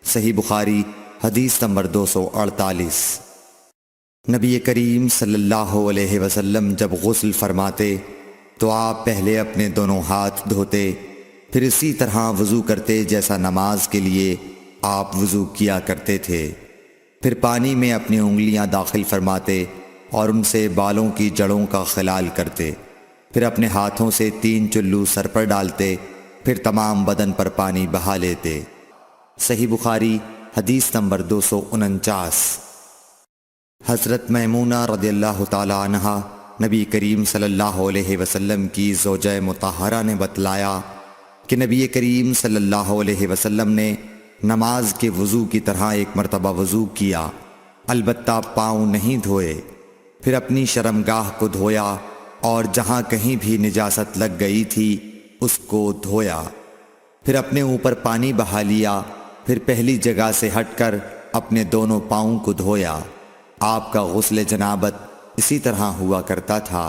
صحیح بخاری حدیث نمبر 248۔ نبی کریم صلی اللہ علیہ وسلم جب غسل فرماتے تو آپ پہلے اپنے دونوں ہاتھ دھوتے، پھر اسی طرح وضو کرتے جیسا نماز کے لیے آپ وضو کیا کرتے تھے۔ پھر پانی میں اپنی انگلیاں داخل فرماتے اور ان سے بالوں کی جڑوں کا خلال کرتے، پھر اپنے ہاتھوں سے 3 چلو سر پر ڈالتے، پھر تمام بدن پر پانی بہا لیتے۔ صحیح بخاری حدیث نمبر 249۔ حضرت میمونہ رضی اللہ تعالی عنہا نبی کریم صلی اللہ علیہ وسلم کی زوجہ مطہرہ نے بتلایا کہ نبی کریم صلی اللہ علیہ وسلم نے نماز کے وضو کی طرح ایک مرتبہ وضو کیا، البتہ پاؤں نہیں دھوئے، پھر اپنی شرمگاہ کو دھویا اور جہاں کہیں بھی نجاست لگ گئی تھی اس کو دھویا، پھر اپنے اوپر پانی بہا لیا، پھر پہلی جگہ سے ہٹ کر اپنے دونوں پاؤں کو دھویا۔ آپ کا غسل جنابت اسی طرح ہوا کرتا تھا۔